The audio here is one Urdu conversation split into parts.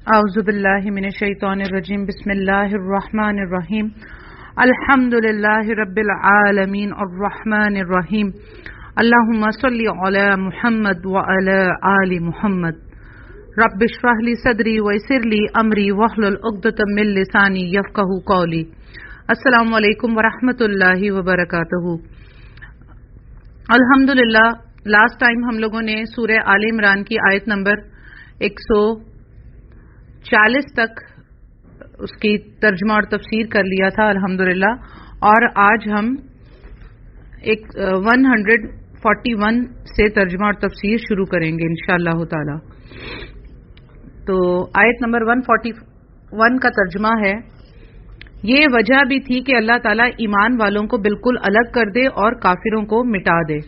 اعوذ باللہ من الشیطان الرجیم بسم اللہ الرحمن الرحیم الحمد للہ رب العالمین الرحمن الرحیم اللہم صلی علی محمد وعلی آل محمد رب اشرح لی صدری ویسر لی امری واحلل عقدۃ من لسانی یفقہوا قولی۔ السلام علیکم ورحمۃ اللہ وبرکاتہ۔ الحمدللہ لاسٹ ٹائم ہم لوگوں نے سورہ آل عمران کی آیت نمبر 140 تک اس کی ترجمہ اور تفسیر کر لیا تھا الحمدللہ، اور آج ہم 141 سے ترجمہ اور تفسیر شروع کریں گے انشاءاللہ تعالی۔ تو آیت نمبر 141 کا ترجمہ ہے، یہ وجہ بھی تھی کہ اللہ تعالیٰ ایمان والوں کو بالکل الگ کر دے اور کافروں کو مٹا دے۔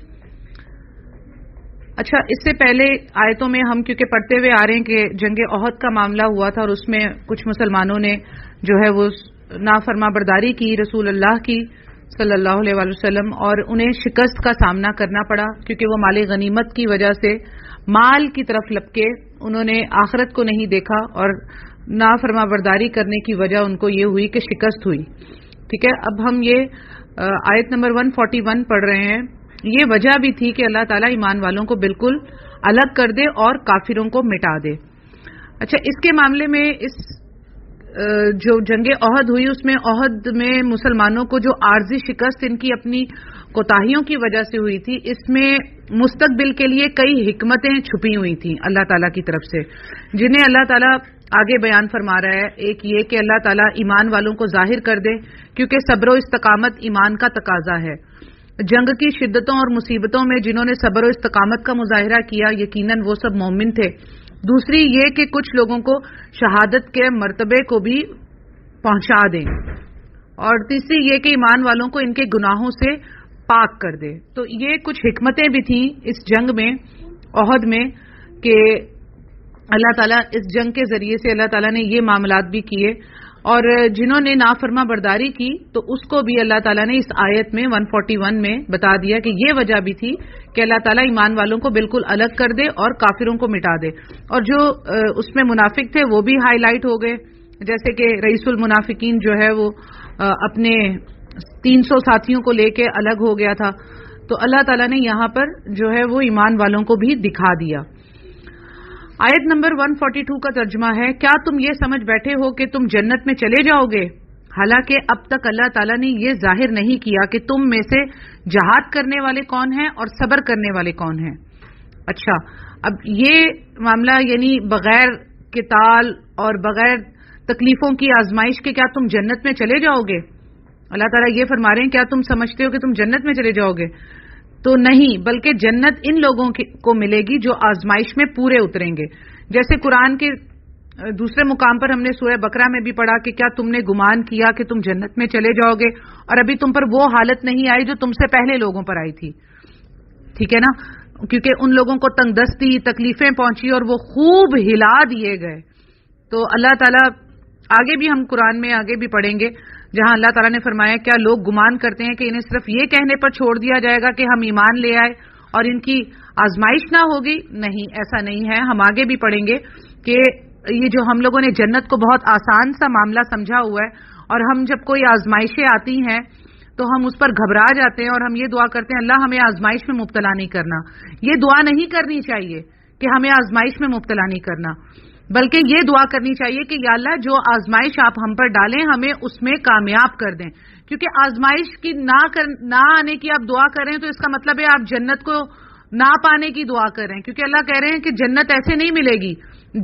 اچھا، اس سے پہلے آیتوں میں ہم کیونکہ پڑھتے ہوئے آ رہے ہیں کہ جنگ احد کا معاملہ ہوا تھا اور اس میں کچھ مسلمانوں نے جو ہے وہ نافرما برداری کی رسول اللہ کی صلی اللہ علیہ وسلم، اور انہیں شکست کا سامنا کرنا پڑا کیونکہ وہ مال غنیمت کی وجہ سے مال کی طرف لپکے، انہوں نے آخرت کو نہیں دیکھا اور نافرما برداری کرنے کی وجہ ان کو یہ ہوئی کہ شکست ہوئی۔ ٹھیک ہے، اب ہم یہ آیت نمبر 141 پڑھ رہے ہیں۔ یہ وجہ بھی تھی کہ اللہ تعالیٰ ایمان والوں کو بالکل الگ کر دے اور کافروں کو مٹا دے۔ اچھا، اس کے معاملے میں اس جو جنگ احد ہوئی اس میں عہد میں مسلمانوں کو جو عارضی شکست ان کی اپنی کوتاہیوں کی وجہ سے ہوئی تھی، اس میں مستقبل کے لیے کئی حکمتیں چھپی ہوئی تھیں اللہ تعالیٰ کی طرف سے، جنہیں اللہ تعالیٰ آگے بیان فرما رہا ہے۔ ایک یہ کہ اللہ تعالیٰ ایمان والوں کو ظاہر کر دے کیونکہ صبر و استقامت ایمان کا تقاضا ہے۔ جنگ کی شدتوں اور مصیبتوں میں جنہوں نے صبر و استقامت کا مظاہرہ کیا یقیناً وہ سب مومن تھے۔ دوسری یہ کہ کچھ لوگوں کو شہادت کے مرتبے کو بھی پہنچا دیں، اور تیسری یہ کہ ایمان والوں کو ان کے گناہوں سے پاک کر دے۔ تو یہ کچھ حکمتیں بھی تھیں اس جنگ میں احد میں کہ اللہ تعالیٰ اس جنگ کے ذریعے سے اللہ تعالیٰ نے یہ معاملات بھی کیے، اور جنہوں نے نافرما برداری کی تو اس کو بھی اللہ تعالیٰ نے اس آیت میں 141 میں بتا دیا کہ یہ وجہ بھی تھی کہ اللہ تعالیٰ ایمان والوں کو بالکل الگ کر دے اور کافروں کو مٹا دے۔ اور جو اس میں منافق تھے وہ بھی ہائی لائٹ ہو گئے، جیسے کہ رئیس المنافقین جو ہے وہ اپنے 300 ساتھیوں کو لے کے الگ ہو گیا تھا۔ تو اللہ تعالیٰ نے یہاں پر جو ہے وہ ایمان والوں کو بھی دکھا دیا۔ آیت نمبر 142 کا ترجمہ ہے، کیا تم یہ سمجھ بیٹھے ہو کہ تم جنت میں چلے جاؤ گے، حالانکہ اب تک اللہ تعالیٰ نے یہ ظاہر نہیں کیا کہ تم میں سے جہاد کرنے والے کون ہیں اور صبر کرنے والے کون ہیں۔ اچھا، اب یہ معاملہ یعنی بغیر قتال اور بغیر تکلیفوں کی آزمائش کے کیا تم جنت میں چلے جاؤ گے؟ اللہ تعالیٰ یہ فرما رہے ہیں کیا تم سمجھتے ہو کہ تم جنت میں چلے جاؤ گے؟ تو نہیں، بلکہ جنت ان لوگوں کو ملے گی جو آزمائش میں پورے اتریں گے۔ جیسے قرآن کے دوسرے مقام پر ہم نے سورہ بقرہ میں بھی پڑھا کہ کیا تم نے گمان کیا کہ تم جنت میں چلے جاؤ گے اور ابھی تم پر وہ حالت نہیں آئی جو تم سے پہلے لوگوں پر آئی تھی۔ ٹھیک ہے نا، کیونکہ ان لوگوں کو تنگ دستی تکلیفیں پہنچی اور وہ خوب ہلا دیے گئے۔ تو اللہ تعالیٰ آگے بھی ہم قرآن میں آگے بھی پڑھیں گے جہاں اللہ تعالیٰ نے فرمایا کیا لوگ گمان کرتے ہیں کہ انہیں صرف یہ کہنے پر چھوڑ دیا جائے گا کہ ہم ایمان لے آئے اور ان کی آزمائش نہ ہوگی؟ نہیں، ایسا نہیں ہے۔ ہم آگے بھی پڑھیں گے کہ یہ جو ہم لوگوں نے جنت کو بہت آسان سا معاملہ سمجھا ہوا ہے، اور ہم جب کوئی آزمائشیں آتی ہیں تو ہم اس پر گھبرا جاتے ہیں اور ہم یہ دعا کرتے ہیں اللہ ہمیں آزمائش میں مبتلا نہیں کرنا۔ یہ دعا نہیں کرنی چاہیے کہ ہمیں آزمائش میں مبتلا نہیں کرنا، بلکہ یہ دعا کرنی چاہیے کہ یا اللہ جو آزمائش آپ ہم پر ڈالیں ہمیں اس میں کامیاب کر دیں۔ کیونکہ آزمائش کی نہ آنے کی آپ دعا کر رہے ہیں تو اس کا مطلب ہے آپ جنت کو نہ پانے کی دعا کر رہے ہیں، کیونکہ اللہ کہہ رہے ہیں کہ جنت ایسے نہیں ملے گی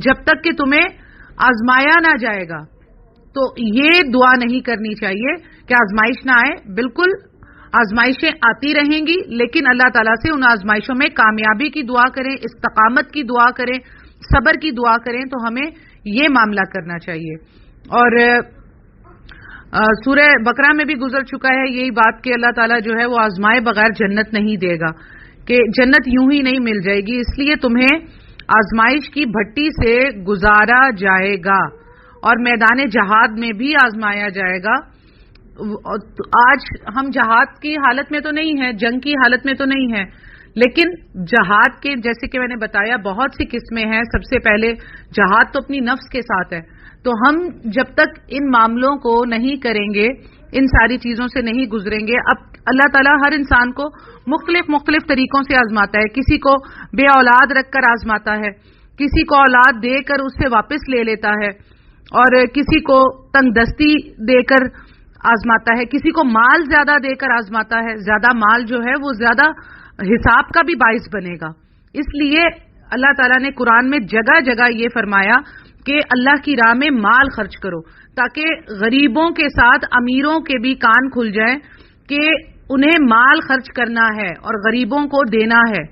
جب تک کہ تمہیں آزمایا نہ جائے گا۔ تو یہ دعا نہیں کرنی چاہیے کہ آزمائش نہ آئے، بالکل آزمائشیں آتی رہیں گی لیکن اللہ تعالیٰ سے ان آزمائشوں میں کامیابی کی دعا کریں، استقامت کی دعا کریں، صبر کی دعا کریں۔ تو ہمیں یہ معاملہ کرنا چاہیے۔ اور سورہ بقرہ میں بھی گزر چکا ہے یہی بات کہ اللہ تعالیٰ جو ہے وہ آزمائے بغیر جنت نہیں دے گا، کہ جنت یوں ہی نہیں مل جائے گی، اس لیے تمہیں آزمائش کی بھٹی سے گزارا جائے گا اور میدان جہاد میں بھی آزمایا جائے گا۔ آج ہم جہاد کی حالت میں تو نہیں ہیں، جنگ کی حالت میں تو نہیں ہیں، لیکن جہاد کے جیسے کہ میں نے بتایا بہت سی قسمیں ہیں. سب سے پہلے جہاد تو اپنی نفس کے ساتھ ہے. تو ہم جب تک ان معاملوں کو نہیں کریں گے، ان ساری چیزوں سے نہیں گزریں گے. اب اللہ تعالیٰ ہر انسان کو مختلف طریقوں سے آزماتا ہے. کسی کو بے اولاد رکھ کر آزماتا ہے، کسی کو اولاد دے کر اس سے واپس لے لیتا ہے، اور کسی کو تنگ دستی دے کر آزماتا ہے، کسی کو مال زیادہ دے کر آزماتا ہے. زیادہ مال جو ہے وہ زیادہ حساب کا بھی باعث بنے گا. اس لیے اللہ تعالیٰ نے قرآن میں جگہ جگہ یہ فرمایا کہ اللہ کی راہ میں مال خرچ کرو، تاکہ غریبوں کے ساتھ امیروں کے بھی کان کھل جائیں کہ انہیں مال خرچ کرنا ہے اور غریبوں کو دینا ہے.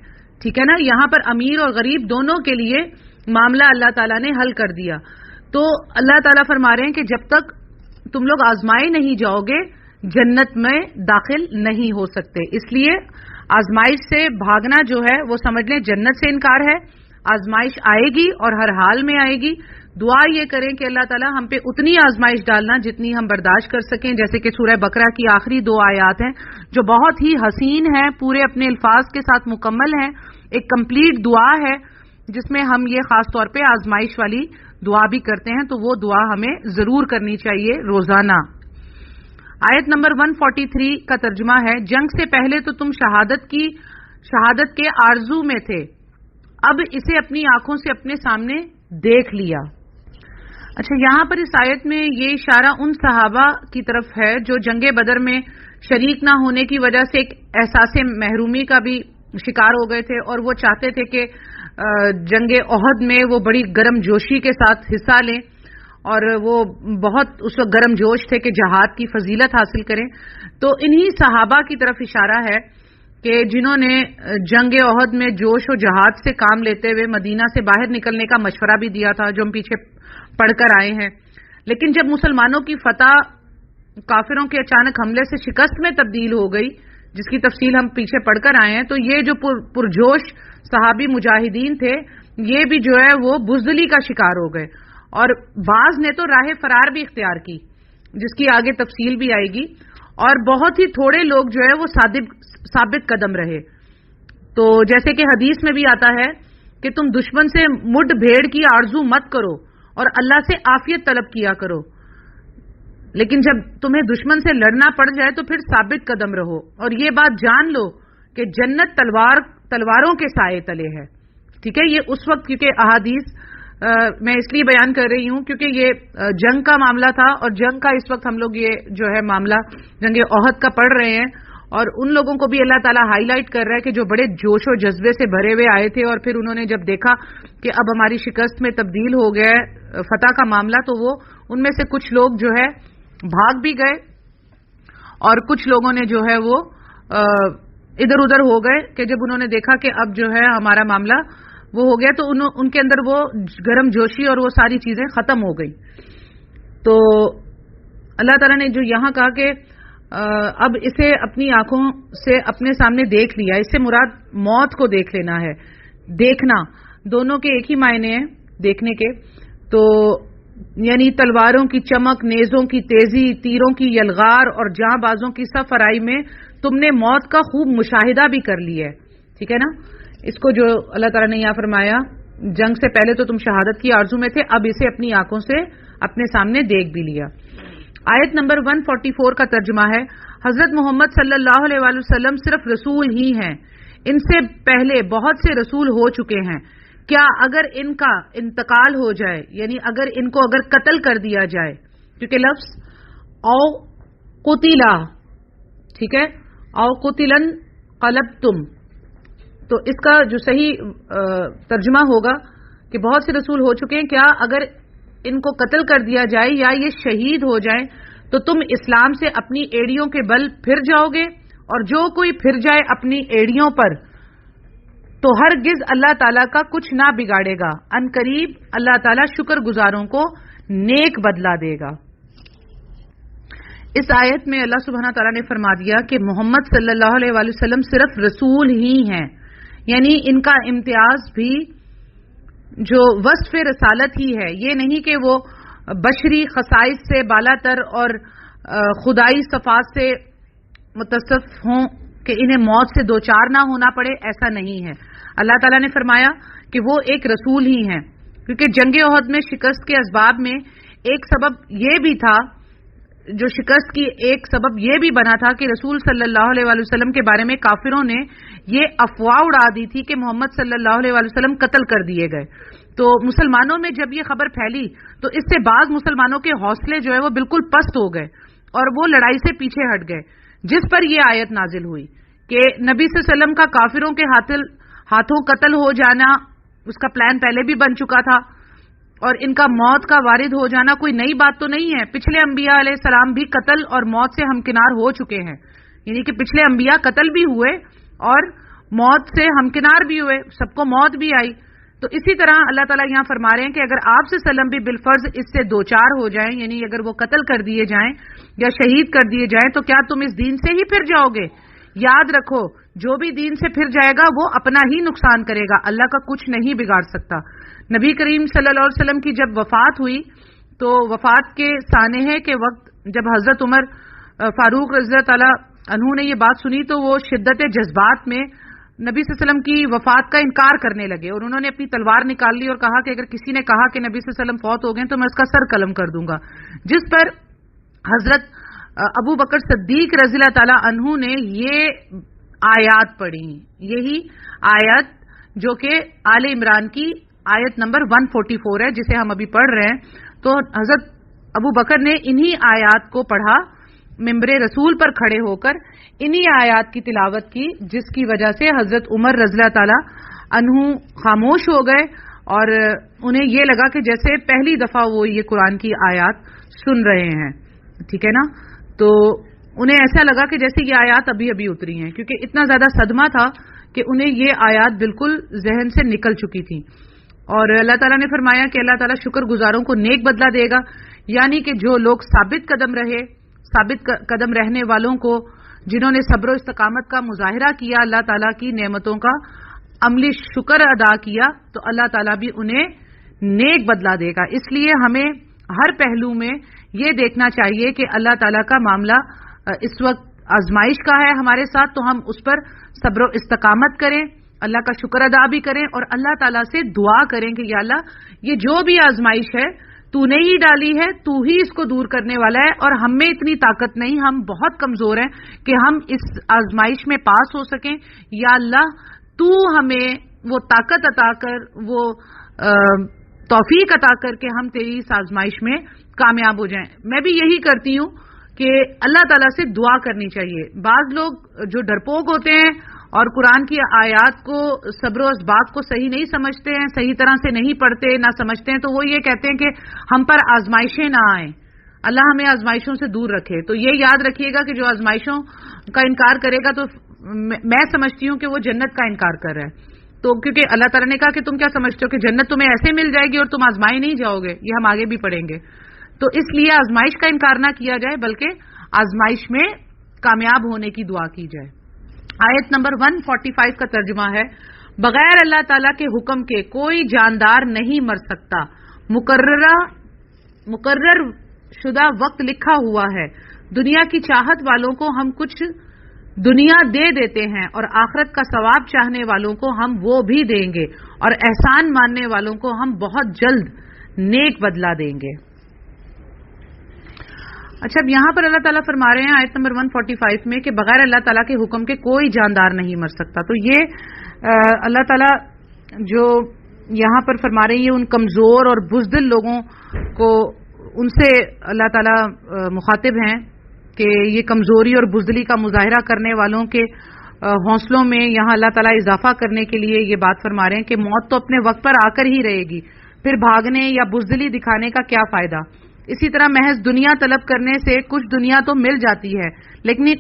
ٹھیک ہے نا؟ یہاں پر امیر اور غریب دونوں کے لیے معاملہ اللہ تعالیٰ نے حل کر دیا. تو اللہ تعالیٰ فرما رہے ہیں کہ جب تک تم لوگ آزمائے نہیں جاؤ گے جنت میں داخل نہیں ہو سکتے. اس لیے آزمائش سے بھاگنا جو ہے وہ سمجھ لیں جنت سے انکار ہے. آزمائش آئے گی اور ہر حال میں آئے گی. دعا یہ کریں کہ اللہ تعالیٰ ہم پہ اتنی آزمائش ڈالنا جتنی ہم برداشت کر سکیں. جیسے کہ سورہ بقرہ کی آخری 2 آیات ہیں جو بہت ہی حسین ہیں، پورے اپنے الفاظ کے ساتھ مکمل ہیں. ایک کمپلیٹ دعا ہے جس میں ہم یہ خاص طور پہ آزمائش والی دعا بھی کرتے ہیں. تو وہ دعا ہمیں ضرور کرنی چاہیے روزانہ. آیت نمبر 143 کا ترجمہ ہے، جنگ سے پہلے تو تم شہادت کے آرزو میں تھے، اب اسے اپنی آنکھوں سے اپنے سامنے دیکھ لیا. اچھا، یہاں پر اس آیت میں یہ اشارہ ان صحابہ کی طرف ہے جو جنگ بدر میں شریک نہ ہونے کی وجہ سے ایک احساس محرومی کا بھی شکار ہو گئے تھے، اور وہ چاہتے تھے کہ جنگ احد میں وہ بڑی گرم جوشی کے ساتھ حصہ لیں، اور وہ بہت اس وقت گرم جوش تھے کہ جہاد کی فضیلت حاصل کریں. تو انہی صحابہ کی طرف اشارہ ہے کہ جنہوں نے جنگ احد میں جوش و جہاد سے کام لیتے ہوئے مدینہ سے باہر نکلنے کا مشورہ بھی دیا تھا، جو ہم پیچھے پڑھ کر آئے ہیں. لیکن جب مسلمانوں کی فتح کافروں کے اچانک حملے سے شکست میں تبدیل ہو گئی، جس کی تفصیل ہم پیچھے پڑھ کر آئے ہیں، تو یہ جو پرجوش صحابی مجاہدین تھے یہ بھی جو ہے وہ بزدلی کا شکار ہو گئے، اور بعض نے تو راہ فرار بھی اختیار کی جس کی آگے تفصیل بھی آئے گی، اور بہت ہی تھوڑے لوگ جو ہے وہ ثابت قدم رہے. تو جیسے کہ حدیث میں بھی آتا ہے کہ تم دشمن سے مڈ بھیڑ کی آرزو مت کرو اور اللہ سے عافیت طلب کیا کرو، لیکن جب تمہیں دشمن سے لڑنا پڑ جائے تو پھر ثابت قدم رہو، اور یہ بات جان لو کہ جنت تلواروں کے سائے تلے ہے. ٹھیک ہے؟ یہ اس وقت کیونکہ احادیث میں اس لیے بیان کر رہی ہوں کیونکہ یہ جنگ کا معاملہ تھا، اور جنگ کا اس وقت ہم لوگ یہ جو ہے معاملہ جنگ احد کا پڑھ رہے ہیں، اور ان لوگوں کو بھی اللہ تعالیٰ ہائی لائٹ کر رہا ہے کہ جو بڑے جوش و جذبے سے بھرے ہوئے آئے تھے، اور پھر انہوں نے جب دیکھا کہ اب ہماری شکست میں تبدیل ہو گیا ہے فتح کا معاملہ، تو وہ ان میں سے کچھ لوگ جو ہے بھاگ بھی گئے، اور کچھ لوگوں نے جو ہے وہ ادھر ادھر ہو گئے کہ جب انہوں نے دیکھا کہ اب جو ہے ہمارا معاملہ وہ ہو گیا، تو ان کے اندر وہ گرم جوشی اور وہ ساری چیزیں ختم ہو گئی. تو اللہ تعالیٰ نے جو یہاں کہا کہ اب اسے اپنی آنکھوں سے اپنے سامنے دیکھ لیا، اس سے مراد موت کو دیکھ لینا ہے. دیکھنا دونوں کے ایک ہی معنی ہیں دیکھنے کے. تو یعنی تلواروں کی چمک، نیزوں کی تیزی، تیروں کی یلغار اور جاں بازوں کی صف آرائی میں تم نے موت کا خوب مشاہدہ بھی کر لیا ہے. ٹھیک ہے نا؟ اس کو جو اللہ تعالیٰ نے یہاں فرمایا جنگ سے پہلے تو تم شہادت کی آرزو میں تھے، اب اسے اپنی آنکھوں سے اپنے سامنے دیکھ بھی لیا. آیت نمبر 144 کا ترجمہ ہے، حضرت محمد صلی اللہ علیہ وآلہ وسلم صرف رسول ہی ہیں، ان سے پہلے بہت سے رسول ہو چکے ہیں. کیا اگر ان کا انتقال ہو جائے، یعنی اگر ان کو اگر قتل کر دیا جائے، کیونکہ لفظ او قتلا، ٹھیک ہے، او قتلن قلبتم، تو اس کا جو صحیح ترجمہ ہوگا کہ بہت سے رسول ہو چکے ہیں، کیا اگر ان کو قتل کر دیا جائے یا یہ شہید ہو جائیں تو تم اسلام سے اپنی ایڑیوں کے بل پھر جاؤ گے، اور جو کوئی پھر جائے اپنی ایڑیوں پر تو ہرگز اللہ تعالیٰ کا کچھ نہ بگاڑے گا، ان قریب اللہ تعالیٰ شکر گزاروں کو نیک بدلہ دے گا. اس آیت میں اللہ سبحانہ تعالیٰ نے فرما دیا کہ محمد صلی اللہ علیہ وآلہ وسلم صرف رسول ہی ہیں، یعنی ان کا امتیاز بھی جو وصف رسالت ہی ہے، یہ نہیں کہ وہ بشری خصائص سے بالا تر اور خدائی صفات سے متصف ہوں کہ انہیں موت سے دوچار نہ ہونا پڑے، ایسا نہیں ہے۔ اللہ تعالیٰ نے فرمایا کہ وہ ایک رسول ہی ہیں، کیونکہ جنگ احد میں شکست کے اسباب میں ایک سبب یہ بھی تھا، جو شکست کی ایک سبب یہ بھی بنا تھا کہ رسول صلی اللہ علیہ وآلہ وسلم کے بارے میں کافروں نے یہ افواہ اڑا دی تھی کہ محمد صلی اللہ علیہ وآلہ وسلم قتل کر دیے گئے۔ تو مسلمانوں میں جب یہ خبر پھیلی تو اس سے بعض مسلمانوں کے حوصلے جو ہے وہ بالکل پست ہو گئے اور وہ لڑائی سے پیچھے ہٹ گئے، جس پر یہ آیت نازل ہوئی کہ نبی صلی اللہ علیہ وسلم کا کافروں کے ہاتھوں قتل ہو جانا اس کا پلان پہلے بھی بن چکا تھا، اور ان کا موت کا وارد ہو جانا کوئی نئی بات تو نہیں ہے۔ پچھلے انبیاء علیہ السلام بھی قتل اور موت سے ہمکنار ہو چکے ہیں، یعنی کہ پچھلے انبیاء قتل بھی ہوئے اور موت سے ہمکنار بھی ہوئے، سب کو موت بھی آئی۔ تو اسی طرح اللہ تعالیٰ یہاں فرما رہے ہیں کہ اگر آپ سے سلم بھی بالفرض اس سے دوچار ہو جائیں، یعنی اگر وہ قتل کر دیے جائیں یا شہید کر دیے جائیں، تو کیا تم اس دین سے ہی پھر جاؤ گے؟ یاد رکھو، جو بھی دین سے پھر جائے گا وہ اپنا ہی نقصان کرے گا، اللہ کا کچھ نہیں بگاڑ سکتا۔ نبی کریم صلی اللہ علیہ وسلم کی جب وفات ہوئی تو وفات کے سانحے کے وقت جب حضرت عمر فاروق رضی اللہ تعالیٰ عنہ نے یہ بات سنی تو وہ شدت جذبات میں نبی صلی اللہ علیہ وسلم کی وفات کا انکار کرنے لگے، اور انہوں نے اپنی تلوار نکال لی اور کہا کہ اگر کسی نے کہا کہ نبی صلی اللہ علیہ وسلم فوت ہو گئے تو میں اس کا سر قلم کر دوں گا، جس پر حضرت ابو بکر صدیق رضی اللہ تعالیٰ عنہ نے یہ آیات پڑھی، یہی آیت جو کہ آل عمران کی آیت نمبر 144 ہے جسے ہم ابھی پڑھ رہے ہیں۔ تو حضرت ابو بکر نے انہی آیات کو پڑھا، ممبر رسول پر کھڑے ہو کر انہی آیات کی تلاوت کی، جس کی وجہ سے حضرت عمر رضی اللہ تعالی عنہ خاموش ہو گئے اور انہیں یہ لگا کہ جیسے پہلی دفعہ وہ یہ قرآن کی آیات سن رہے ہیں، ٹھیک ہے نا۔ تو انہیں ایسا لگا کہ جیسے یہ آیات ابھی ابھی اتری ہیں، کیونکہ اتنا زیادہ صدمہ تھا کہ انہیں یہ آیات بالکل ذہن سے نکل چکی تھی۔ اور اللہ تعالیٰ نے فرمایا کہ اللہ تعالیٰ شکر گزاروں کو نیک بدلہ دے گا، یعنی کہ جو لوگ ثابت قدم رہنے والوں کو، جنہوں نے صبر و استقامت کا مظاہرہ کیا، اللہ تعالیٰ کی نعمتوں کا عملی شکر ادا کیا، تو اللہ تعالیٰ بھی انہیں نیک بدلہ دے گا۔ اس لیے ہمیں ہر پہلو میں یہ دیکھنا چاہیے کہ اللہ تعالیٰ کا معاملہ اس وقت آزمائش کا ہے ہمارے ساتھ، تو ہم اس پر صبر و استقامت کریں، اللہ کا شکر ادا بھی کریں اور اللہ تعالیٰ سے دعا کریں کہ یا اللہ یہ جو بھی آزمائش ہے تو نے ہی ڈالی ہے، تو ہی اس کو دور کرنے والا ہے، اور ہم میں اتنی طاقت نہیں، ہم بہت کمزور ہیں کہ ہم اس آزمائش میں پاس ہو سکیں۔ یا اللہ تو ہمیں وہ طاقت عطا کر، وہ توفیق عطا کر کے ہم تیری اس آزمائش میں کامیاب ہو جائیں۔ میں بھی یہی کرتی ہوں کہ اللہ تعالیٰ سے دعا کرنی چاہیے۔ بعض لوگ جو ڈرپوک ہوتے ہیں اور قرآن کی آیات کو، صبر و اسباب کو صحیح نہیں سمجھتے ہیں، صحیح طرح سے نہیں پڑھتے، نہ سمجھتے ہیں، تو وہ یہ کہتے ہیں کہ ہم پر آزمائشیں نہ آئیں، اللہ ہمیں آزمائشوں سے دور رکھے۔ تو یہ یاد رکھیے گا کہ جو آزمائشوں کا انکار کرے گا تو میں سمجھتی ہوں کہ وہ جنت کا انکار کر رہا ہے۔ تو کیونکہ اللہ تعالیٰ نے کہا کہ تم کیا سمجھتے ہو کہ جنت تمہیں ایسے مل جائے گی اور تم آزمائے نہیں جاؤ گے، یہ ہم آگے بھی پڑھیں گے۔ تو اس لیے آزمائش کا انکار نہ کیا جائے بلکہ آزمائش میں کامیاب ہونے کی دعا کی جائے۔ آیت نمبر 145 کا ترجمہ ہے، بغیر اللہ تعالیٰ کے حکم کے کوئی جاندار نہیں مر سکتا، مقرر شدہ وقت لکھا ہوا ہے، دنیا کی چاہت والوں کو ہم کچھ دنیا دے دیتے ہیں اور آخرت کا ثواب چاہنے والوں کو ہم وہ بھی دیں گے، اور احسان ماننے والوں کو ہم بہت جلد نیک بدلہ دیں گے۔ اچھا، اب یہاں پر اللہ تعالیٰ فرما رہے ہیں آیت نمبر 145 میں کہ بغیر اللہ تعالیٰ کے حکم کے کوئی جاندار نہیں مر سکتا۔ تو یہ اللہ تعالیٰ جو یہاں پر فرما رہے ہیں یہ ان کمزور اور بزدل لوگوں کو، ان سے اللہ تعالیٰ مخاطب ہیں کہ یہ کمزوری اور بزدلی کا مظاہرہ کرنے والوں کے حوصلوں میں یہاں اللہ تعالیٰ اضافہ کرنے کے لیے یہ بات فرما رہے ہیں کہ موت تو اپنے وقت پر آ کر ہی رہے گی، پھر بھاگنے یا بزدلی دکھانے کا کیا فائدہ۔ اسی طرح محض دنیا طلب کرنے سے کچھ دنیا تو مل جاتی ہے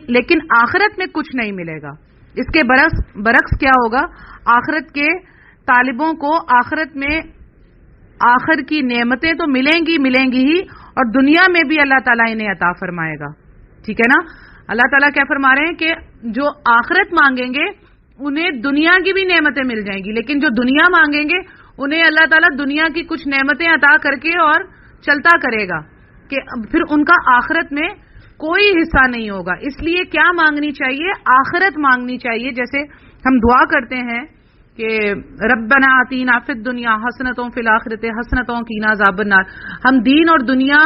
لیکن آخرت میں کچھ نہیں ملے گا۔ اس کے برعکس کیا ہوگا، آخرت کے طالبوں کو آخرت میں آخر کی نعمتیں تو ملیں گی ہی، اور دنیا میں بھی اللہ تعالیٰ انہیں عطا فرمائے گا، ٹھیک ہے نا۔ اللہ تعالیٰ کیا فرما رہے ہیں کہ جو آخرت مانگیں گے انہیں دنیا کی بھی نعمتیں مل جائیں گی، لیکن جو دنیا مانگیں گے انہیں اللہ تعالیٰ دنیا کی کچھ نعمتیں عطا کر کے اور چلتا کرے گا کہ پھر ان کا آخرت میں کوئی حصہ نہیں ہوگا. اس لیے کیا مانگنی چاہیے؟ آخرت مانگنی چاہیے. جیسے ہم دعا کرتے ہیں کہ ربنا آتینا فی الدنیا حسنۃ فی الآخرۃ حسنۃ وقنا عذاب النار. ہم دین اور دنیا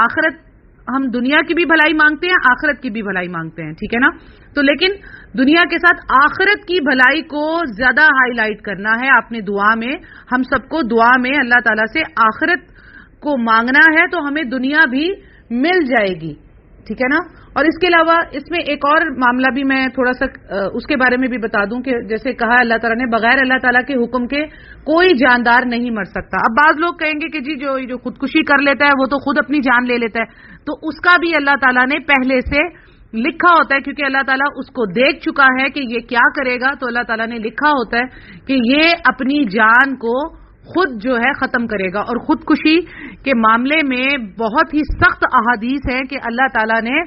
آخرت، ہم دنیا کی بھی بھلائی مانگتے ہیں، آخرت کی بھی بھلائی مانگتے ہیں، ٹھیک ہے نا. تو لیکن دنیا کے ساتھ آخرت کی بھلائی کو زیادہ ہائی لائٹ کرنا ہے آپ نے دعا میں. ہم سب کو دعا میں اللہ تعالیٰ سے آخرت کو مانگنا ہے تو ہمیں دنیا بھی مل جائے گی، ٹھیک ہے نا. اور اس کے علاوہ اس میں ایک اور معاملہ بھی میں تھوڑا سا اس کے بارے میں بھی بتا دوں کہ جیسے کہا اللہ تعالیٰ نے بغیر اللہ تعالیٰ کے حکم کے کوئی جاندار نہیں مر سکتا. اب بعض لوگ کہیں گے کہ جی جو خودکشی کر لیتا ہے وہ تو خود اپنی جان لے لیتا ہے، تو اس کا بھی اللہ تعالیٰ نے پہلے سے لکھا ہوتا ہے، کیونکہ اللہ تعالیٰ اس کو دیکھ چکا ہے کہ یہ کیا کرے گا. تو اللہ تعالیٰ نے لکھا ہوتا ہے کہ یہ اپنی جان کو خود جو ہے ختم کرے گا. اور خودکشی کے معاملے میں بہت ہی سخت احادیث ہے کہ اللہ تعالیٰ نے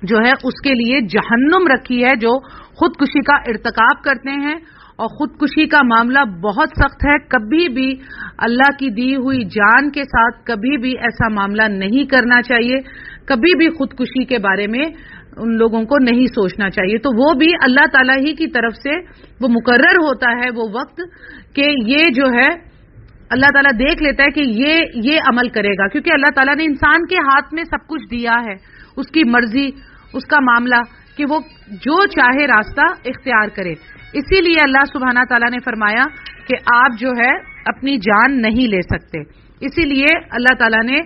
جو ہے اس کے لیے جہنم رکھی ہے جو خودکشی کا ارتکاب کرتے ہیں. اور خودکشی کا معاملہ بہت سخت ہے. کبھی بھی اللہ کی دی ہوئی جان کے ساتھ کبھی بھی ایسا معاملہ نہیں کرنا چاہیے. کبھی بھی خودکشی کے بارے میں ان لوگوں کو نہیں سوچنا چاہیے. تو وہ بھی اللہ تعالیٰ ہی کی طرف سے وہ مقرر ہوتا ہے وہ وقت کہ یہ جو ہے اللہ تعالیٰ دیکھ لیتا ہے کہ یہ عمل کرے گا، کیونکہ اللہ تعالیٰ نے انسان کے ہاتھ میں سب کچھ دیا ہے، اس کی مرضی، اس کا معاملہ کہ وہ جو چاہے راستہ اختیار کرے. اسی لیے اللہ سبحانہ تعالیٰ نے فرمایا کہ آپ جو ہے اپنی جان نہیں لے سکتے. اسی لیے اللہ تعالیٰ نے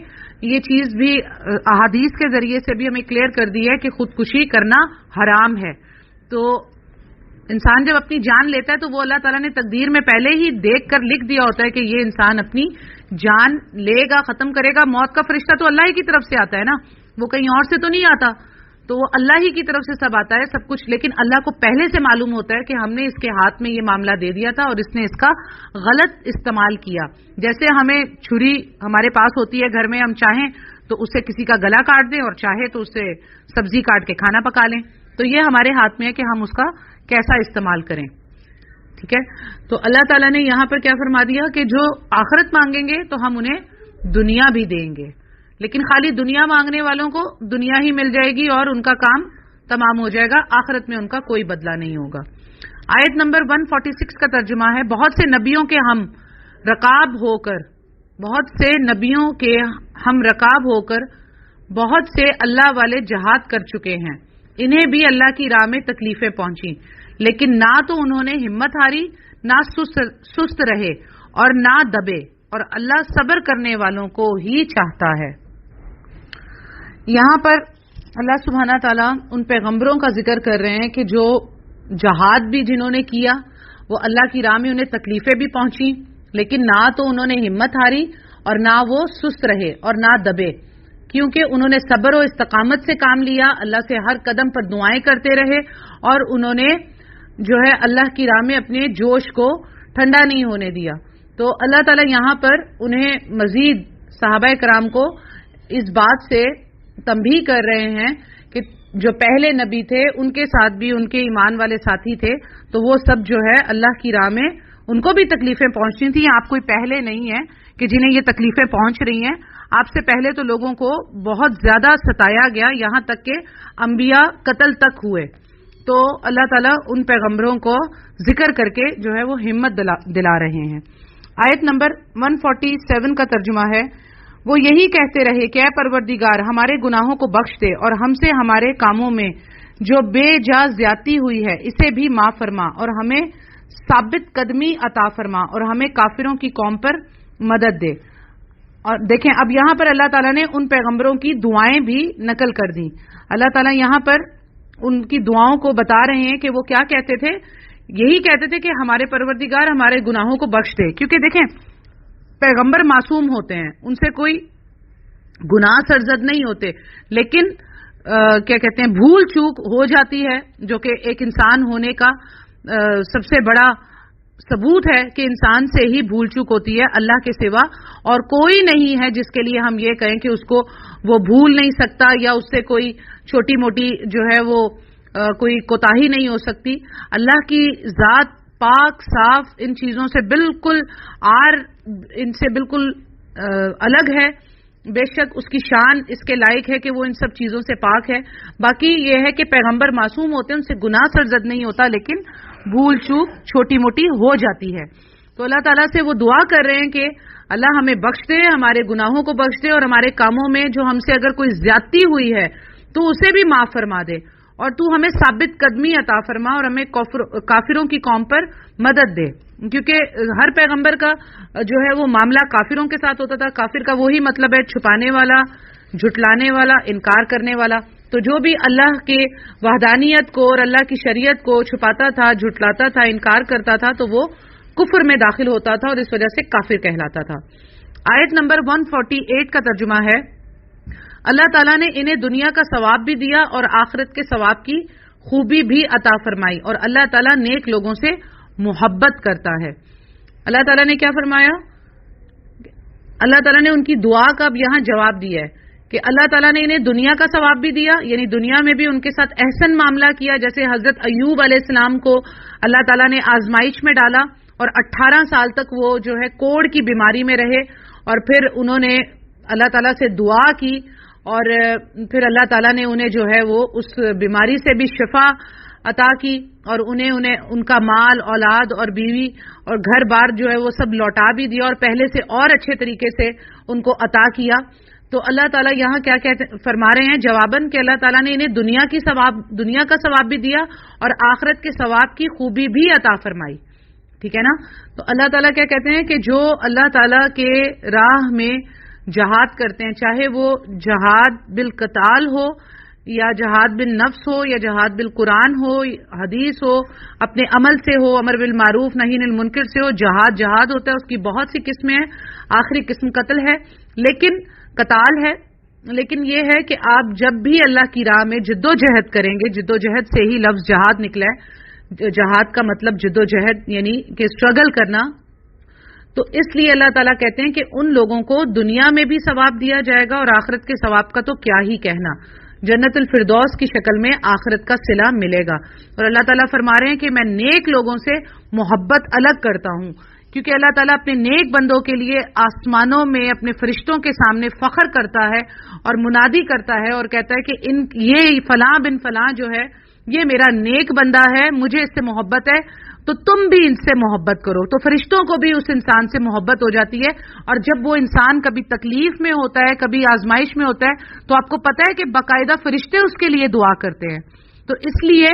یہ چیز بھی احادیث کے ذریعے سے بھی ہمیں کلیئر کر دی ہے کہ خودکشی کرنا حرام ہے. تو انسان جب اپنی جان لیتا ہے تو وہ اللہ تعالیٰ نے تقدیر میں پہلے ہی دیکھ کر لکھ دیا ہوتا ہے کہ یہ انسان اپنی جان لے گا، ختم کرے گا. موت کا فرشتہ تو اللہ ہی کی طرف سے آتا ہے نا، وہ کہیں اور سے تو نہیں آتا. تو وہ اللہ ہی کی طرف سے سب آتا ہے سب کچھ. لیکن اللہ کو پہلے سے معلوم ہوتا ہے کہ ہم نے اس کے ہاتھ میں یہ معاملہ دے دیا تھا اور اس نے اس کا غلط استعمال کیا. جیسے ہمیں چھری ہمارے پاس ہوتی ہے گھر میں، ہم چاہیں تو اس سے کسی کا گلا کاٹ دیں اور چاہے تو اس سے سبزی کاٹ کے کھانا پکا لیں. تو یہ ہمارے ہاتھ میں ہے کہ ہم اس کا کیسا استعمال کریں، ٹھیک ہے. تو اللہ تعالیٰ نے یہاں پر کیا فرما دیا کہ جو آخرت مانگیں گے تو ہم انہیں دنیا بھی دیں گے. لیکن خالی دنیا مانگنے والوں کو دنیا ہی مل جائے گی اور ان کا کام تمام ہو جائے گا، آخرت میں ان کا کوئی بدلہ نہیں ہوگا. آیت نمبر 146 کا ترجمہ ہے، بہت سے نبیوں کے ہم رکاب ہو کر، بہت سے نبیوں کے ہم رکاب ہو کر بہت سے اللہ والے جہاد کر چکے ہیں، انہیں بھی اللہ کی راہ میں تکلیفیں پہنچی، لیکن نہ تو انہوں نے ہمت ہاری، نہ سست رہے اور نہ دبے، اور اللہ صبر کرنے والوں کو ہی چاہتا ہے. یہاں پر اللہ سبحانہ تعالیٰ ان پیغمبروں کا ذکر کر رہے ہیں کہ جو جہاد بھی جنہوں نے کیا وہ اللہ کی راہ میں انہیں تکلیفیں بھی پہنچی، لیکن نہ تو انہوں نے ہمت ہاری اور نہ وہ سست رہے اور نہ دبے، کیونکہ انہوں نے صبر و استقامت سے کام لیا، اللہ سے ہر قدم پر دعائیں کرتے رہے اور انہوں نے جو ہے اللہ کی راہ میں اپنے جوش کو ٹھنڈا نہیں ہونے دیا. تو اللہ تعالیٰ یہاں پر انہیں مزید صحابہ کرام کو اس بات سے تنبیہ کر رہے ہیں کہ جو پہلے نبی تھے ان کے ساتھ بھی ان کے ایمان والے ساتھی تھے، تو وہ سب جو ہے اللہ کی راہ میں ان کو بھی تکلیفیں پہنچتی تھیں. آپ کوئی پہلے نہیں ہیں کہ جنہیں یہ تکلیفیں پہنچ رہی ہیں. آپ سے پہلے تو لوگوں کو بہت زیادہ ستایا گیا، یہاں تک کہ انبیاء قتل تک ہوئے. تو اللہ تعالیٰ ان پیغمبروں کو ذکر کر کے جو ہے وہ ہمت دلا رہے ہیں. آیت نمبر 147 کا ترجمہ ہے، وہ یہی کہتے رہے کہ اے پروردگار ہمارے گناہوں کو بخش دے اور ہم سے ہمارے کاموں میں جو بے جا زیادتی ہوئی ہے اسے بھی معاف فرما اور ہمیں ثابت قدمی عطا فرما اور ہمیں کافروں کی قوم پر مدد دے. اور دیکھیں اب یہاں پر اللہ تعالیٰ نے ان پیغمبروں کی دعائیں بھی نقل کر دیں. اللہ تعالیٰ یہاں پر ان کی دعاؤں کو بتا رہے ہیں کہ وہ کیا کہتے تھے. یہی کہتے تھے کہ ہمارے پروردگار ہمارے گناہوں کو بخش دے، کیونکہ دیکھیں پیغمبر معصوم ہوتے ہیں، ان سے کوئی گناہ سرزد نہیں ہوتے، لیکن کیا کہتے ہیں بھول چوک ہو جاتی ہے، جو کہ ایک انسان ہونے کا سب سے بڑا ثبوت ہے کہ انسان سے ہی بھول چوک ہوتی ہے، اللہ کے سوا اور کوئی نہیں ہے جس کے لیے ہم یہ کہیں کہ اس کو وہ بھول نہیں سکتا یا اس سے کوئی چھوٹی موٹی جو ہے وہ کوئی کوتاہی نہیں ہو سکتی. اللہ کی ذات پاک صاف ان چیزوں سے بالکل ان سے بالکل الگ ہے. بے شک اس کی شان اس کے لائق ہے کہ وہ ان سب چیزوں سے پاک ہے. باقی یہ ہے کہ پیغمبر معصوم ہوتے ہیں، ان سے گناہ سرزد نہیں ہوتا، لیکن بھول چوک چھوٹی موٹی ہو جاتی ہے. تو اللہ تعالیٰ سے وہ دعا کر رہے ہیں کہ اللہ ہمیں بخش دے، ہمارے گناہوں کو بخش دے، اور ہمارے کاموں میں جو ہم سے اگر کوئی زیادتی ہوئی ہے تو اسے بھی معاف فرما دے، اور تو ہمیں ثابت قدمی عطا فرما، اور ہمیں کافروں کی قوم پر مدد دے. کیونکہ ہر پیغمبر کا جو ہے وہ معاملہ کافروں کے ساتھ ہوتا تھا. کافر کا وہی مطلب ہے چھپانے والا، جھٹلانے والا، انکار کرنے والا. تو جو بھی اللہ کے وحدانیت کو اور اللہ کی شریعت کو چھپاتا تھا، جھٹلاتا تھا، انکار کرتا تھا، تو وہ کفر میں داخل ہوتا تھا اور اس وجہ سے کافر کہلاتا تھا. آیت نمبر 148 کا ترجمہ ہے، اللہ تعالیٰ نے انہیں دنیا کا ثواب بھی دیا اور آخرت کے ثواب کی خوبی بھی عطا فرمائی، اور اللہ تعالیٰ نیک لوگوں سے محبت کرتا ہے. اللہ تعالیٰ نے کیا فرمایا؟ اللہ تعالیٰ نے ان کی دعا کا اب یہاں جواب دیا ہے کہ اللہ تعالیٰ نے انہیں دنیا کا ثواب بھی دیا، یعنی دنیا میں بھی ان کے ساتھ احسن معاملہ کیا. جیسے حضرت ایوب علیہ السلام کو اللہ تعالیٰ نے آزمائش میں ڈالا اور 18 سال تک وہ جو ہے کوڑ کی بیماری میں رہے، اور پھر انہوں نے اللہ تعالیٰ سے دعا کی، اور پھر اللہ تعالیٰ نے انہیں جو ہے وہ اس بیماری سے بھی شفا عطا کی، اور انہیں ان کا مال، اولاد اور بیوی اور گھر بار جو ہے وہ سب لوٹا بھی دیا، اور پہلے سے اور اچھے طریقے سے ان کو عطا کیا. تو اللہ تعالیٰ یہاں کیا فرما رہے ہیں جواباً کہ اللہ تعالیٰ نے انہیں دنیا کا ثواب بھی دیا اور آخرت کے ثواب کی خوبی بھی عطا فرمائی. ٹھیک ہے نا؟ تو اللہ تعالیٰ کیا کہتے ہیں کہ جو اللہ تعالیٰ کے راہ میں جہاد کرتے ہیں، چاہے وہ جہاد بالقتال ہو یا جہاد بالنفس ہو یا جہاد بالقرآن ہو، حدیث ہو، اپنے عمل سے ہو، امر بالمعروف نہی عن المنکر سے ہو، جہاد ہوتا ہے، اس کی بہت سی قسمیں ہیں. آخری قسم قتل ہے، لیکن قتال ہے، لیکن یہ ہے کہ آپ جب بھی اللہ کی راہ میں جد و جہد کریں گے، جد و جہد سے ہی لفظ جہاد نکلا ہے، جہاد کا مطلب جد و جہد یعنی کہ اسٹرگل کرنا. تو اس لیے اللہ تعالیٰ کہتے ہیں کہ ان لوگوں کو دنیا میں بھی ثواب دیا جائے گا، اور آخرت کے ثواب کا تو کیا ہی کہنا، جنت الفردوس کی شکل میں آخرت کا صلہ ملے گا. اور اللہ تعالیٰ فرما رہے ہیں کہ میں نیک لوگوں سے محبت الگ کرتا ہوں، کیونکہ اللہ تعالیٰ اپنے نیک بندوں کے لیے آسمانوں میں اپنے فرشتوں کے سامنے فخر کرتا ہے اور منادی کرتا ہے اور کہتا ہے کہ یہ فلاں بن فلاں جو ہے یہ میرا نیک بندہ ہے، مجھے اس سے محبت ہے، تو تم بھی ان سے محبت کرو. تو فرشتوں کو بھی اس انسان سے محبت ہو جاتی ہے، اور جب وہ انسان کبھی تکلیف میں ہوتا ہے، کبھی آزمائش میں ہوتا ہے، تو آپ کو پتہ ہے کہ باقاعدہ فرشتے اس کے لیے دعا کرتے ہیں. تو اس لیے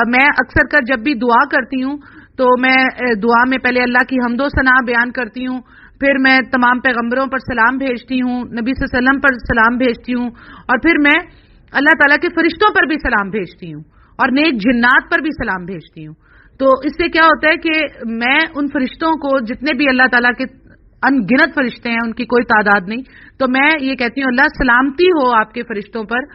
میں اکثر کر جب بھی دعا کرتی ہوں تو میں دعا میں پہلے اللہ کی حمد و ثنا بیان کرتی ہوں، پھر میں تمام پیغمبروں پر سلام بھیجتی ہوں، نبی صلی اللہ علیہ وسلم پر سلام بھیجتی ہوں، اور پھر میں اللہ تعالیٰ کے فرشتوں پر بھی سلام بھیجتی ہوں، اور نیک جنات پر بھی سلام بھیجتی ہوں. تو اس سے کیا ہوتا ہے کہ میں ان فرشتوں کو، جتنے بھی اللہ تعالیٰ کے ان گنت فرشتے ہیں، ان کی کوئی تعداد نہیں، تو میں یہ کہتی ہوں اللہ سلامتی ہو آپ کے فرشتوں پر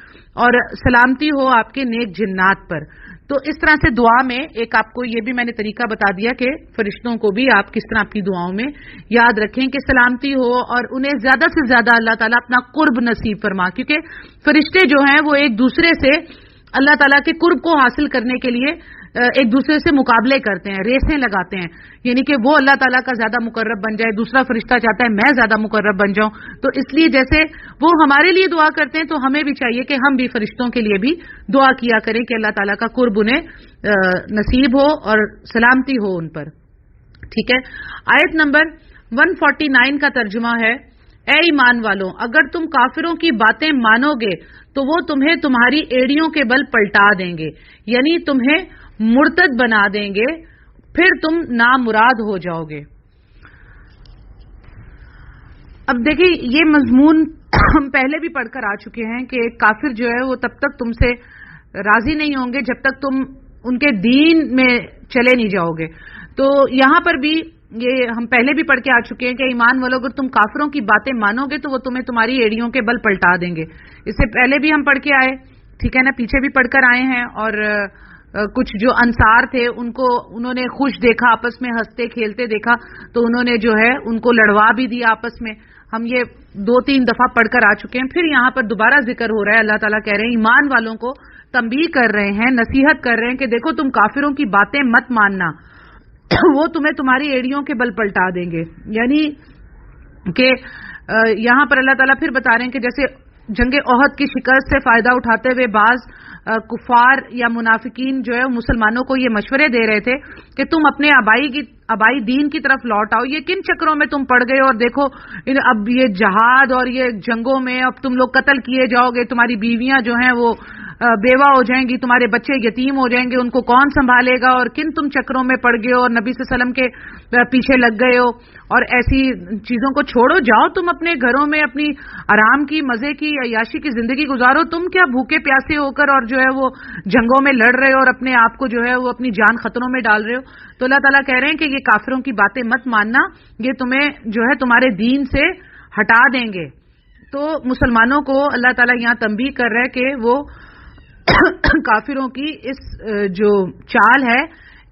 اور سلامتی ہو آپ کے نیک جنات پر. تو اس طرح سے دعا میں ایک آپ کو یہ بھی میں نے طریقہ بتا دیا کہ فرشتوں کو بھی آپ کس طرح اپنی دعاؤں میں یاد رکھیں کہ سلامتی ہو، اور انہیں زیادہ سے زیادہ اللہ تعالیٰ اپنا قرب نصیب فرما، کیونکہ فرشتے جو ہیں وہ ایک دوسرے سے اللہ تعالیٰ کے قرب کو حاصل کرنے کے لیے ایک دوسرے سے مقابلے کرتے ہیں، ریسیں لگاتے ہیں، یعنی کہ وہ اللہ تعالیٰ کا زیادہ مقرب بن جائے، دوسرا فرشتہ چاہتا ہے میں زیادہ مقرب بن جاؤں. تو اس لیے جیسے وہ ہمارے لیے دعا کرتے ہیں تو ہمیں بھی چاہیے کہ ہم بھی فرشتوں کے لیے بھی دعا کیا کریں کہ اللہ تعالیٰ کا قرب انہیں نصیب ہو اور سلامتی ہو ان پر. ٹھیک ہے. آیت نمبر 149 کا ترجمہ ہے، اے ایمان والوں، اگر تم کافروں کی باتیں مانو گے تو وہ تمہیں تمہاری ایڑیوں کے بل پلٹا دیں گے، یعنی تمہیں مرتد بنا دیں گے، پھر تم نامراد ہو جاؤ گے. اب دیکھیں یہ مضمون ہم پہلے بھی پڑھ کر آ چکے ہیں کہ کافر جو ہے وہ تب تک تم سے راضی نہیں ہوں گے جب تک تم ان کے دین میں چلے نہیں جاؤ گے. تو یہاں پر بھی یہ ہم پہلے بھی پڑھ کے آ چکے ہیں کہ ایمان والو اگر تم کافروں کی باتیں مانو گے تو وہ تمہیں تمہاری ایڑیوں کے بل پلٹا دیں گے. اس سے پہلے بھی ہم پڑھ کے آئے، ٹھیک ہے نا، پیچھے بھی پڑھ کر آئے ہیں. اور کچھ جو انصار تھے انہوں نے خوش دیکھا، آپس میں ہنستے کھیلتے دیکھا، تو انہوں نے جو ہے ان کو لڑوا بھی دیا آپس میں. ہم یہ 2-3 دفعہ پڑھ کر آ چکے ہیں. پھر یہاں پر دوبارہ ذکر ہو رہا ہے، اللہ تعالیٰ کہہ رہے ہیں ایمان والوں کو تنبیہ کر رہے ہیں، نصیحت کر رہے ہیں کہ دیکھو تم کافروں کی باتیں مت ماننا، وہ تمہیں تمہاری ایڑیوں کے بل پلٹا دیں گے. یعنی کہ یہاں پر اللہ تعالیٰ پھر بتا رہے ہیں کہ جیسے جنگ احد کی شکست سے فائدہ اٹھاتے ہوئے بعض کفار یا منافقین جو ہے مسلمانوں کو یہ مشورے دے رہے تھے کہ تم اپنے آبائی دین کی طرف لوٹ آؤ، یہ کن چکروں میں تم پڑ گئے، اور دیکھو اب یہ جہاد اور یہ جنگوں میں اب تم لوگ قتل کیے جاؤ گے، تمہاری بیویاں جو ہیں وہ بیوہ ہو جائیں گی، تمہارے بچے یتیم ہو جائیں گے، ان کو کون سنبھالے گا، اور کن تم چکروں میں پڑ گئے ہو اور نبی صلی اللہ علیہ وسلم کے پیچھے لگ گئے ہو، اور ایسی چیزوں کو چھوڑو، جاؤ تم اپنے گھروں میں اپنی آرام کی، مزے کی، عیاشی کی زندگی گزارو، تم کیا بھوکے پیاسے ہو کر اور جو ہے وہ جنگوں میں لڑ رہے ہو اور اپنے آپ کو جو ہے وہ اپنی جان خطروں میں ڈال رہے ہو۔ تو اللہ تعالیٰ کہہ رہے ہیں کہ یہ کافروں کی باتیں مت ماننا، یہ تمہیں جو ہے تمہارے دین سے ہٹا دیں گے۔ تو مسلمانوں کو اللہ تعالیٰ یہاں تنبیہ کر رہا ہے کہ وہ کافروں کی اس جو چال ہے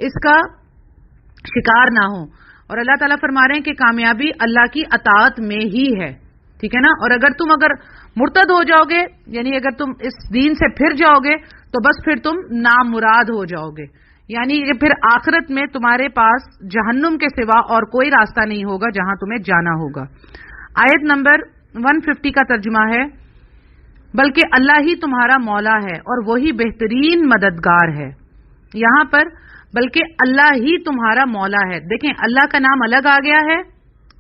اس کا شکار نہ ہو، اور اللہ تعالیٰ فرما رہے ہیں کہ کامیابی اللہ کی اطاعت میں ہی ہے، ٹھیک ہے نا۔ اور اگر تم مرتد ہو جاؤ گے، یعنی اگر تم اس دین سے پھر جاؤ گے تو بس پھر تم نامراد ہو جاؤ گے، یعنی کہ پھر آخرت میں تمہارے پاس جہنم کے سوا اور کوئی راستہ نہیں ہوگا جہاں تمہیں جانا ہوگا۔ آیت نمبر 150 کا ترجمہ ہے، بلکہ اللہ ہی تمہارا مولا ہے اور وہی بہترین مددگار ہے۔ یہاں پر بلکہ اللہ ہی تمہارا مولا ہے، دیکھیں اللہ کا نام الگ آ گیا ہے۔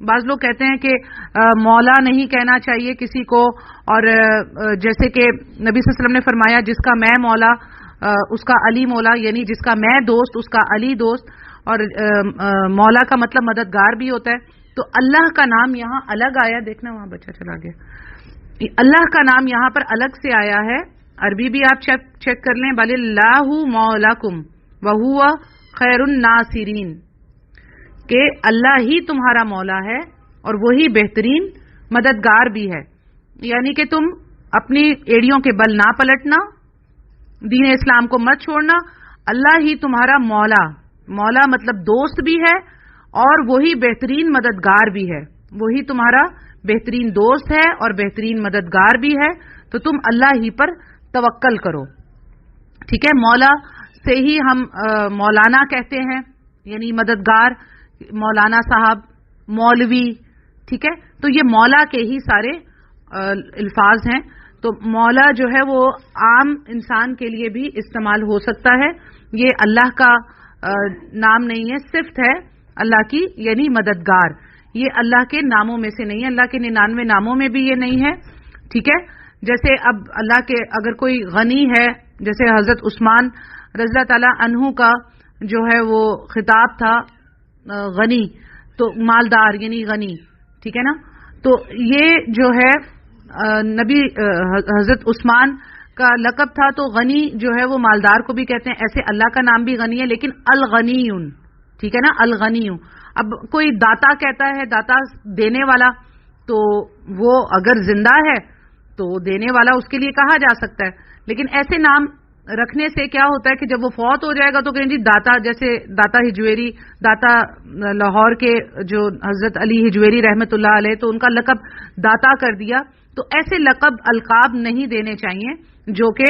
بعض لوگ کہتے ہیں کہ مولا نہیں کہنا چاہیے کسی کو، اور جیسے کہ نبی صلی اللہ علیہ وسلم نے فرمایا جس کا میں مولا اس کا علی مولا، یعنی جس کا میں دوست اس کا علی دوست، اور مولا کا مطلب مددگار بھی ہوتا ہے۔ تو اللہ کا نام یہاں الگ آیا، دیکھنا وہاں بچہ چلا گیا، اللہ کا نام یہاں پر الگ سے آیا ہے، عربی بھی آپ چیک کر لیں، بل اللہ مولاکم وہو خیر الناصرین، کہ اللہ ہی تمہارا مولا ہے اور وہی بہترین مددگار بھی ہے، یعنی کہ تم اپنی ایڑیوں کے بل نہ پلٹنا، دین اسلام کو مت چھوڑنا، اللہ ہی تمہارا مولا مطلب دوست بھی ہے اور وہی بہترین مددگار بھی ہے، وہی تمہارا بہترین دوست ہے اور بہترین مددگار بھی ہے، تو تم اللہ ہی پر توکل کرو، ٹھیک ہے۔ مولا سے ہی ہم مولانا کہتے ہیں، یعنی مددگار، مولانا صاحب، مولوی، ٹھیک ہے۔ تو یہ مولا کے ہی سارے الفاظ ہیں، تو مولا جو ہے وہ عام انسان کے لیے بھی استعمال ہو سکتا ہے، یہ اللہ کا نام نہیں ہے، صفت ہے اللہ کی، یعنی مددگار، یہ اللہ کے ناموں میں سے نہیں ہے، اللہ کے 99 ناموں میں بھی یہ نہیں ہے، ٹھیک ہے۔ جیسے اب اللہ کے اگر کوئی غنی ہے، جیسے حضرت عثمان رضی اللہ تعالی عنہ کا جو ہے وہ خطاب تھا غنی، تو مالدار یعنی غنی، ٹھیک ہے نا۔ تو یہ جو ہے نبی حضرت عثمان کا لقب تھا، تو غنی جو ہے وہ مالدار کو بھی کہتے ہیں، ایسے اللہ کا نام بھی غنی ہے، لیکن الغنیون، ٹھیک ہے نا، الغنیون۔ اب کوئی داتا کہتا ہے، داتا دینے والا، تو وہ اگر زندہ ہے تو دینے والا اس کے لیے کہا جا سکتا ہے، لیکن ایسے نام رکھنے سے کیا ہوتا ہے کہ جب وہ فوت ہو جائے گا تو کہیں جی داتا، جیسے داتا ہجویری، داتا لاہور کے جو حضرت علی ہجویری رحمت اللہ علیہ، تو ان کا لقب داتا کر دیا۔ تو ایسے لقب القاب نہیں دینے چاہیے جو کہ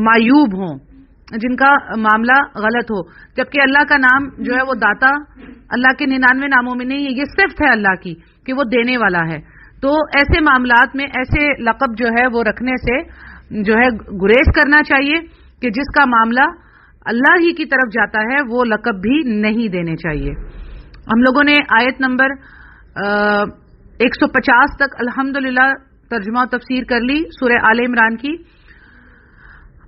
معیوب ہوں، جن کا معاملہ غلط ہو، جبکہ اللہ کا نام جو ہے وہ داتا اللہ کے 99 ناموں میں نہیں ہے، یہ صفت ہے اللہ کی کہ وہ دینے والا ہے۔ تو ایسے معاملات میں ایسے لقب جو ہے وہ رکھنے سے جو ہے گریز کرنا چاہیے کہ جس کا معاملہ اللہ ہی کی طرف جاتا ہے وہ لقب بھی نہیں دینے چاہیے۔ ہم لوگوں نے آیت نمبر 150 تک الحمدللہ ترجمہ و تفسیر کر لی سورہ آل عمران کی۔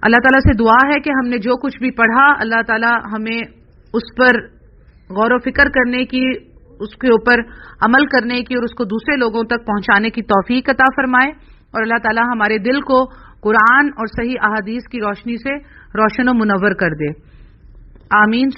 اللہ تعالیٰ سے دعا ہے کہ ہم نے جو کچھ بھی پڑھا اللہ تعالیٰ ہمیں اس پر غور و فکر کرنے کی، اس کے اوپر عمل کرنے کی اور اس کو دوسرے لوگوں تک پہنچانے کی توفیق عطا فرمائے، اور اللہ تعالیٰ ہمارے دل کو قرآن اور صحیح احادیث کی روشنی سے روشن و منور کر دے، آمین۔